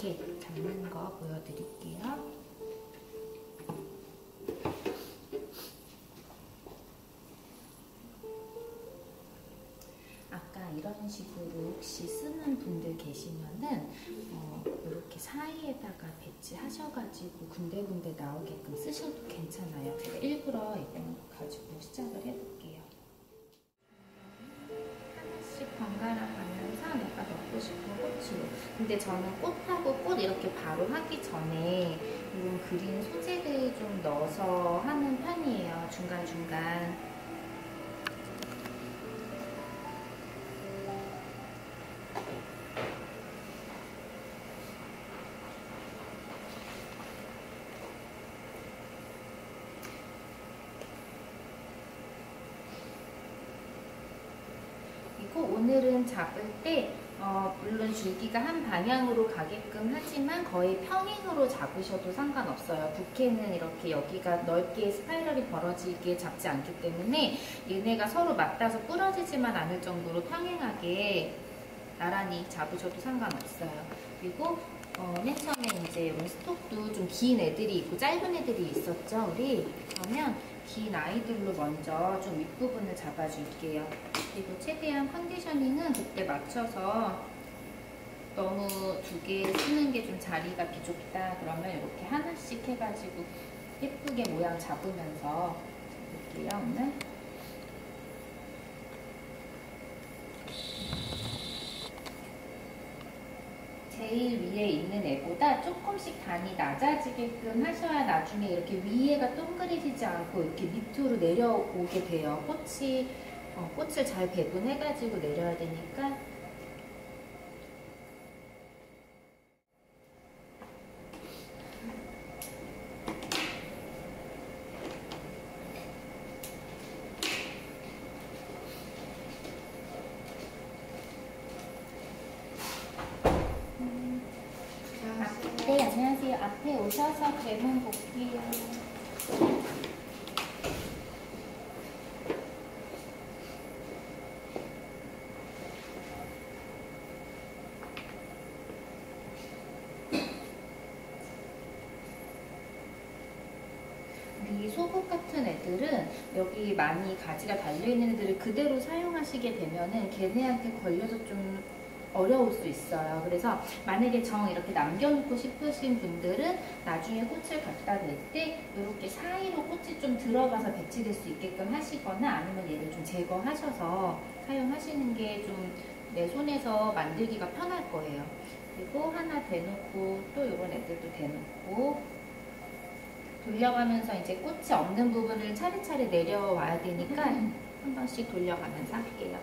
이렇게 잡는 거 보여드릴게요. 아까 이런 식으로 혹시 쓰는 분들 계시면은 이렇게 사이에다가 배치하셔가지고 군데군데 나오게끔 쓰셔도 괜찮아요. 제가 일부러 이거 가지고 시작을 해볼게요. 하나씩 번갈아 가면서 내가 넣고 싶은 꽃으로. 근데 저는 꽃하고 꽃 이렇게 바로 하기 전에 이런 그린 소재를 좀 넣어서 하는 편이에요. 중간중간. 오늘은 잡을 때 물론 줄기가 한 방향으로 가게끔 하지만 거의 평행으로 잡으셔도 상관없어요. 부케는 이렇게 여기가 넓게 스파이럴이 벌어지게 잡지 않기 때문에 얘네가 서로 맞닿아서 부러지지만 않을 정도로 평행하게 나란히 잡으셔도 상관없어요. 그리고 맨 처음에 이제 이런 스톡도 좀 긴 애들이 있고 짧은 애들이 있었죠, 우리? 그러면 긴 아이들로 먼저 좀 윗부분을 잡아줄게요. 그리고 최대한 컨디셔닝은 그때 맞춰서 너무 두 개 쓰는 게 좀 자리가 비좁다 그러면 이렇게 하나씩 해가지고 예쁘게 모양 잡으면서 잡을게요, 오늘. 제일 위에 있는 애보다 조금씩 단이 낮아지게끔 하셔야 나중에 이렇게 위에가 동그래지지 않고 이렇게 밑으로 내려오게 돼요. 꽃을 잘 배분해가지고 내려야 되니까. 네, 안녕하세요. 앞에 오셔서 대문 볼게요. 우리 소국 같은 애들은 여기 많이 가지가 달려있는 애들을 그대로 사용하시게 되면은 걔네한테 걸려서 좀 어려울 수 있어요. 그래서 만약에 이렇게 남겨놓고 싶으신 분들은 나중에 꽃을 갖다 낼 때 이렇게 사이로 꽃이 좀 들어가서 배치될 수 있게끔 하시거나 아니면 얘를 좀 제거하셔서 사용하시는 게 좀 내 손에서 만들기가 편할 거예요. 그리고 하나 대놓고 또 이런 애들도 대놓고 돌려가면서 이제 꽃이 없는 부분을 차례차례 내려와야 되니까 한 번씩 돌려가면서 할게요.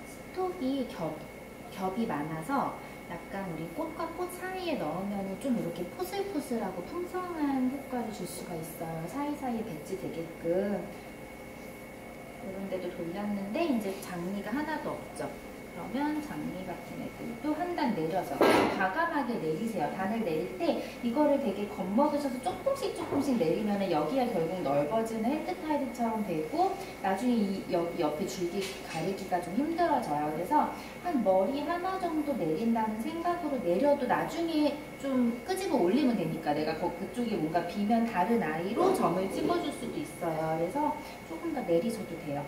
스톡이 겹이 많아서 약간 우리 꽃과 꽃 사이에 넣으면 좀 이렇게 포슬포슬하고 풍성한 효과를 줄 수가 있어요. 사이사이에 배치되게끔. 이런 데도 돌렸는데 이제 장미가 하나도 없죠. 그러면 장미 같은 애들도 한 단 내려서 과감하게 내리세요. 단을 내릴 때 이거를 되게 겁먹으셔서 조금씩 내리면 여기가 결국 넓어지는 헤드타이드처럼 되고 나중에 여기 옆에 줄기 가리기가 좀 힘들어져요. 그래서 한 머리 하나 정도 내린다는 생각으로 내려도 나중에 좀 끄집어 올리면 되니까 내가 그쪽이 뭔가 비면 다른 아이로 점을 찍어줄 수도 있어요. 그래서 조금 더 내리셔도 돼요.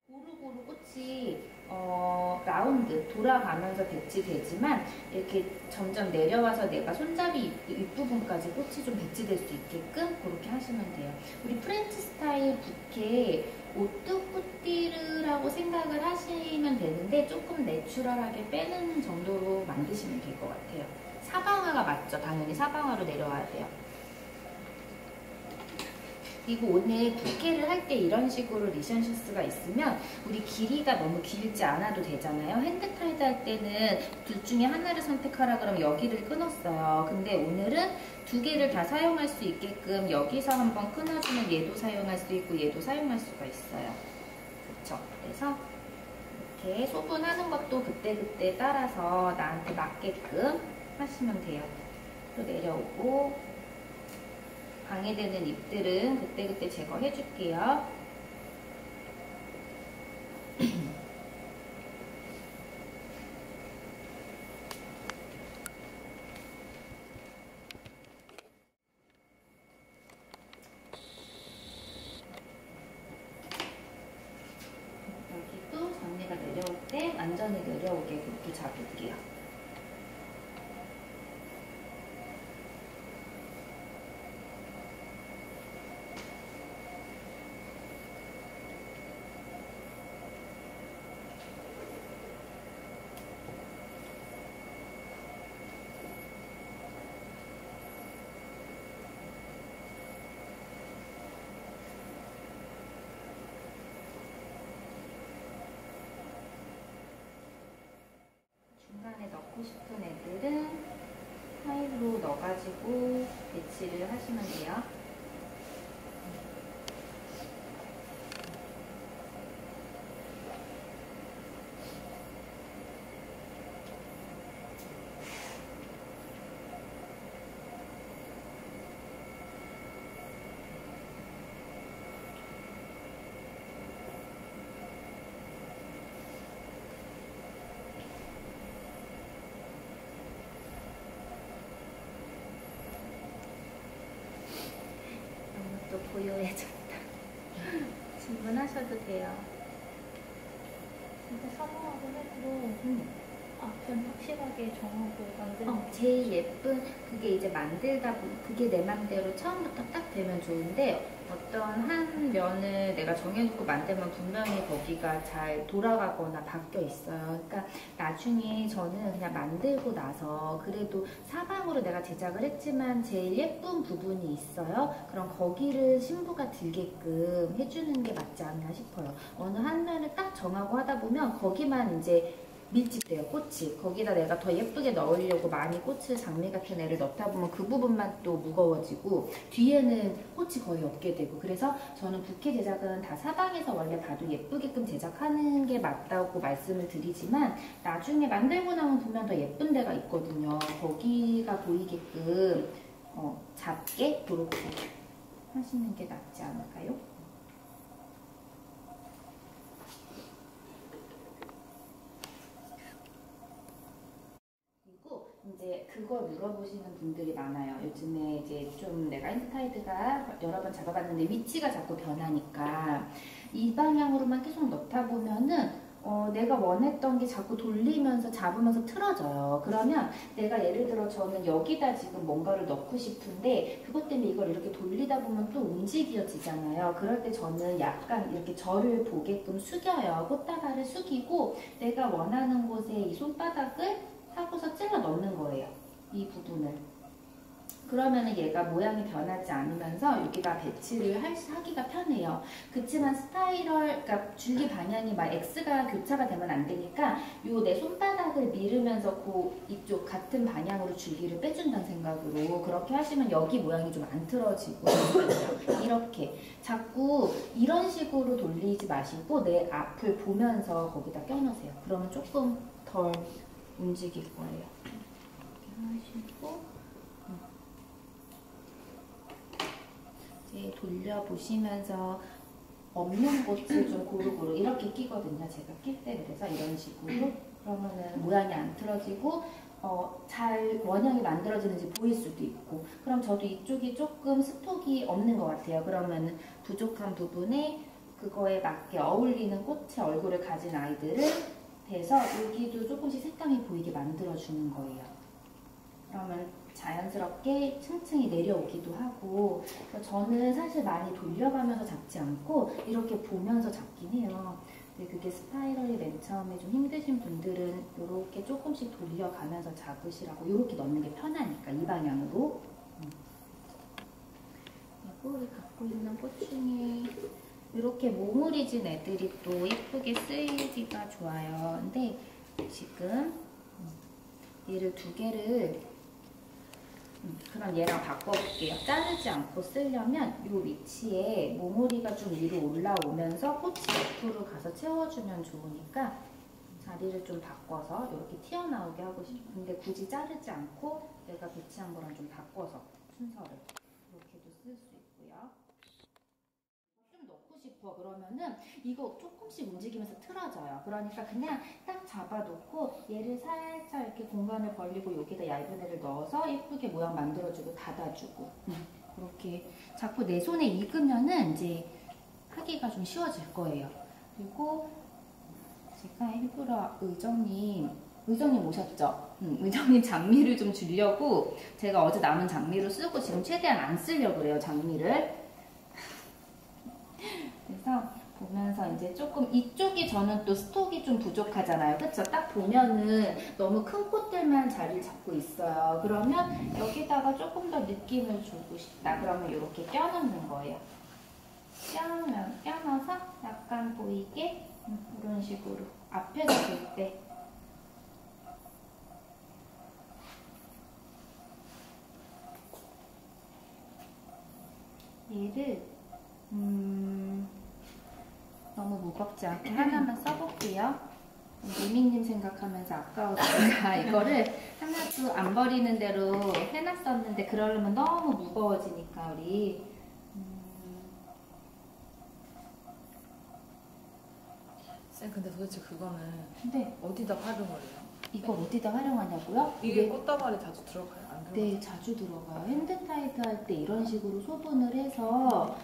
고루고루 꽃이 라운드 돌아가면서 배치되지만 이렇게 점점 내려와서 내가 손잡이 윗부분까지 꽃이 좀 배치될 수 있게끔 그렇게 하시면 돼요. 우리 프렌치 스타일 부케 오뚜꾸띠르라고 생각을 하시면 되는데 조금 내추럴하게 빼는 정도로 만드시면 될 것 같아요. 사방화가 맞죠? 당연히 사방화로 내려와야 돼요. 그리고 오늘 부케를 할 때 이런 식으로 리션슈스가 있으면 우리 길이가 너무 길지 않아도 되잖아요. 핸드타이드 할 때는 둘 중에 하나를 선택하라 그러면 여기를 끊었어요. 근데 오늘은 두 개를 다 사용할 수 있게끔 여기서 한번 끊어주면 얘도 사용할 수 있고 얘도 사용할 수가 있어요. 그쵸? 그래서 이렇게 소분하는 것도 그때그때 따라서 나한테 맞게끔 하시면 돼요. 또 내려오고 방해되는 잎들은 그때그때 제거해 줄게요. 여기도 전체가 내려올 때 완전히 내려오게 그렇게 잡을게요. 중간에 넣고 싶은 애들은 사이로 넣어가지고 배치를 하시면 돼요. 또 고요해졌다. 질문하셔도 돼요. 진짜 사모하고 해도 앞은 확실하게 정하고 만드는 게 제일 예쁜 그게 이제 만들다 보면 그게 내 맘대로 처음부터 딱 되면 좋은데 어떤 한 면을 내가 정해놓고 만들면 분명히 거기가 잘 돌아가거나 바뀌어 있어요. 그러니까 나중에 저는 그냥 만들고 나서 그래도 사방으로 내가 제작을 했지만 제일 예쁜 부분이 있어요. 그럼 거기를 신부가 들게끔 해주는 게 맞지 않나 싶어요. 어느 한 면을 딱 정하고 하다 보면 거기만 이제 밀집돼요, 꽃이. 거기다 내가 더 예쁘게 넣으려고 많이 꽃을 장미 같은 애를 넣다 보면 그 부분만 또 무거워지고 뒤에는 꽃이 거의 없게 되고, 그래서 저는 부케 제작은 다 사방에서 원래 봐도 예쁘게끔 제작하는 게 맞다고 말씀을 드리지만 나중에 만들고 나면 보면 더 예쁜 데가 있거든요. 거기가 보이게끔 작게 그렇게 하시는 게 낫지 않을까요? 이제 그거 물어보시는 분들이 많아요. 요즘에 이제 좀 내가 핸드타이드가 여러 번 잡아봤는데 위치가 자꾸 변하니까 이 방향으로만 계속 넣다 보면은 내가 원했던 게 자꾸 돌리면서 잡으면서 틀어져요. 그러면 내가 예를 들어 저는 여기다 지금 뭔가를 넣고 싶은데 그것 때문에 이걸 이렇게 돌리다 보면 또 움직여지잖아요. 그럴 때 저는 약간 이렇게 저를 보게끔 숙여요. 꽃다발을 숙이고 내가 원하는 곳에 이 손바닥을 하고서 찔러 넣는 거예요. 이 부분을. 그러면은 얘가 모양이 변하지 않으면서 여기다 배치를 하기가 편해요. 그치만 스파이럴, 그러니까 줄기 방향이 막 X가 교차가 되면 안 되니까 요 내 손바닥을 밀으면서 이쪽 같은 방향으로 줄기를 빼준다는 생각으로 그렇게 하시면 여기 모양이 좀 안 틀어지고 이렇게 자꾸 이런 식으로 돌리지 마시고 내 앞을 보면서 거기다 껴놓으세요. 그러면 조금 덜 움직일 거예요. 이렇게 하시고 이제 돌려보시면서 없는 꽃을 좀 고루고루 이렇게 끼거든요. 제가 낄 때 그래서 이런 식으로 그러면은 모양이 안 틀어지고 잘 원형이 만들어지는지 보일 수도 있고, 그럼 저도 이쪽이 조금 스톡이 없는 것 같아요. 그러면 부족한 부분에 그거에 맞게 어울리는 꽃의 얼굴을 가진 아이들을 돼서 여기도 조금씩 색감이 보이게 만들어주는 거예요. 그러면 자연스럽게 층층이 내려오기도 하고, 저는 사실 많이 돌려가면서 잡지 않고 이렇게 보면서 잡긴 해요. 근데 그게 스파이럴이 맨 처음에 좀 힘드신 분들은 이렇게 조금씩 돌려가면서 잡으시라고, 이렇게 넣는 게 편하니까 이 방향으로. 그리고 우리 갖고 있는 꽃 중에 이렇게 모물이진 애들이 또 예쁘게 쓰이기가 좋아요. 근데 지금 얘를 두 개를 그럼 얘랑 바꿔볼게요. 자르지 않고 쓰려면 이 위치에 모물이가 좀 위로 올라오면서 꽃이 옆으로 가서 채워주면 좋으니까 자리를 좀 바꿔서 이렇게 튀어나오게 하고 싶어요. 근데 굳이 자르지 않고 내가 배치한 거랑 좀 바꿔서 순서를 이렇게도 쓸 수 있고요. 좀 넣고 싶어 그러면은 이거 조금씩 움직이면서 틀어져요. 그러니까 그냥 딱 잡아놓고 얘를 살짝 이렇게 공간을 벌리고 여기다 얇은 애를 넣어서 예쁘게 모양 만들어주고 닫아주고 그렇게 자꾸 내 손에 익으면은 이제 하기가 좀 쉬워질 거예요. 그리고 제가 일부러 의정님 오셨죠? 의정님 장미를 좀 주려고 제가 어제 남은 장미로 쓰고 지금 최대한 안 쓰려고 그래요, 장미를. 그래서 보면서 이제 조금 이쪽이 저는 또 스톡이 좀 부족하잖아요. 그쵸? 딱 보면은 너무 큰 꽃들만 자리를 잡고 있어요. 그러면 여기다가 조금 더 느낌을 주고 싶다. 그러면 이렇게 껴놓는 거예요. 껴넣어서 약간 보이게 이런 식으로 앞에서 볼 때 얘를 너무 무겁지 않게 하나만 써볼게요. 미미님 생각하면서 아까우니까 이거를 하나도 안 버리는 대로 해놨었는데 그러려면 너무 무거워지니까 우리 쌤 근데 도대체 그거는 네. 어디다 활용을 해요? 이걸 어디다 활용하냐고요? 이게 꽃다발에 자주 들어가요? 안 들어가요? 네, 자주 들어가요. 핸드타이드 할 때 이런 식으로 소분을 해서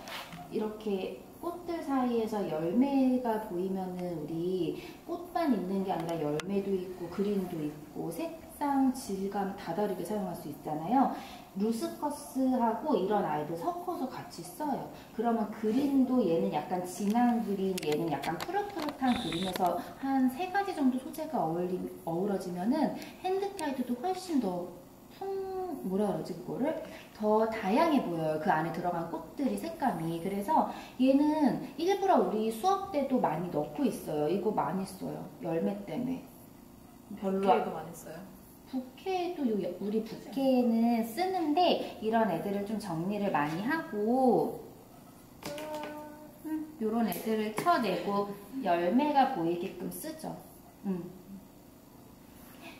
이렇게 꽃들 사이에서 열매가 보이면은 우리 꽃만 있는 게 아니라 열매도 있고 그린도 있고 색상, 질감 다 다르게 사용할 수 있잖아요. 루스커스하고 이런 아이들 섞어서 같이 써요. 그러면 그린도 얘는 약간 진한 그린, 얘는 약간 푸릇푸릇한 그린에서 한 3가지 정도 소재가 어우러지면은 핸드타이드도 훨씬 더 뭐라 그러지 그거를? 더 다양해 보여요. 그 안에 들어간 꽃들이 색감이. 그래서 얘는 일부러 우리 수업 때도 많이 넣고 있어요. 이거 많이 써요. 열매 때문에. 별로. 부케에도 많이 써요? 부케도 우리 부케는 쓰는데 이런 애들을 좀 정리를 많이 하고 요런 애들을 쳐내고 열매가 보이게끔 쓰죠.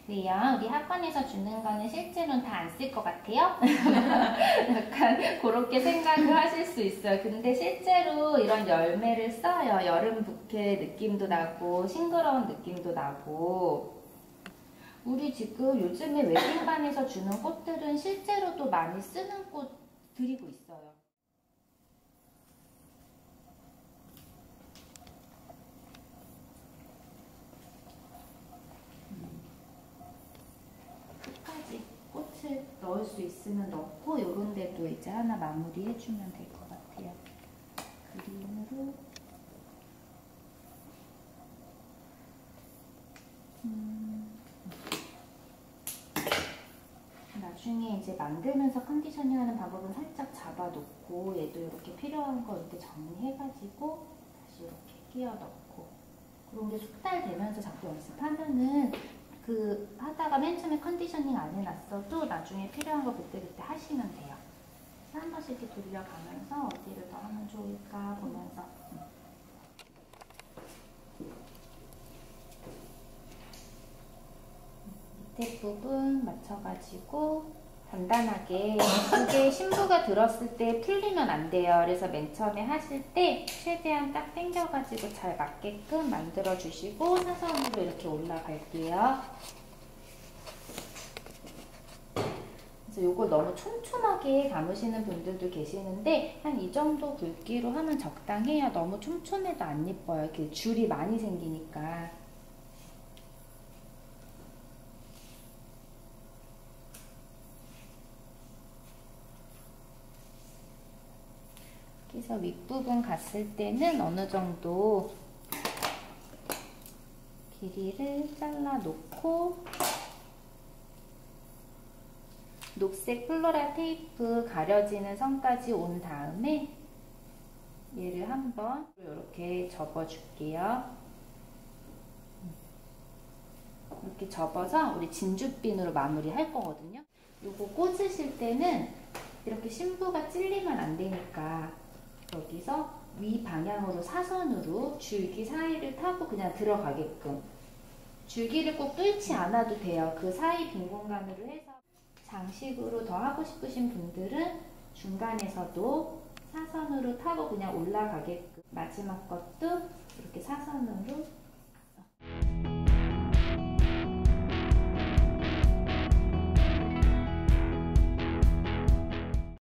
네요. 우리 학원에서 주는 거는 실제로는 다 안 쓸 것 같아요? 약간 그렇게 생각을 하실 수 있어요. 근데 실제로 이런 열매를 써요. 여름 부케 느낌도 나고 싱그러운 느낌도 나고 우리 지금 요즘에 웨딩반에서 주는 꽃들은 실제로도 많이 쓰는 꽃 드리고 있어요. 꽃을 넣을 수 있으면 넣고 이런 데도 이제 하나 마무리 해주면 될 것 같아요. 그린으로 나중에 이제 만들면서 컨디셔닝 하는 방법은 살짝 잡아놓고 얘도 이렇게 필요한 거 이렇게 정리해가지고 다시 이렇게 끼워 넣고 그런 게 숙달 되면서 자꾸 연습하면은 그 하다가 맨 처음에 컨디셔닝 안 해놨어도 나중에 필요한 거 그때그때 하시면 돼요. 한 번씩 이렇게 돌려가면서 어디를 더 하면 좋을까 보면서 밑에 부분 맞춰가지고 단단하게 이게 신부가 들었을 때 풀리면 안 돼요. 그래서 맨 처음에 하실 때 최대한 딱 당겨가지고 잘 맞게끔 만들어 주시고 사선으로 이렇게 올라갈게요. 그래서 요걸 너무 촘촘하게 감으시는 분들도 계시는데 한 이 정도 굵기로 하면 적당해요. 너무 촘촘해도 안 예뻐요. 이렇게 줄이 많이 생기니까. 그래서 윗부분 갔을 때는 어느 정도 길이를 잘라 놓고 녹색 플로랄 테이프 가려지는 선까지 온 다음에 얘를 한번 이렇게 접어줄게요. 이렇게 접어서 우리 진주핀으로 마무리할 거거든요. 요거 꽂으실 때는 이렇게 신부가 찔리면 안 되니까 여기서 위 방향으로 사선으로 줄기 사이를 타고 그냥 들어가게끔, 줄기를 꼭 뚫지 않아도 돼요. 그 사이 빈 공간으로 해서 장식으로 더 하고 싶으신 분들은 중간에서도 사선으로 타고 그냥 올라가게끔, 마지막 것도 이렇게 사선으로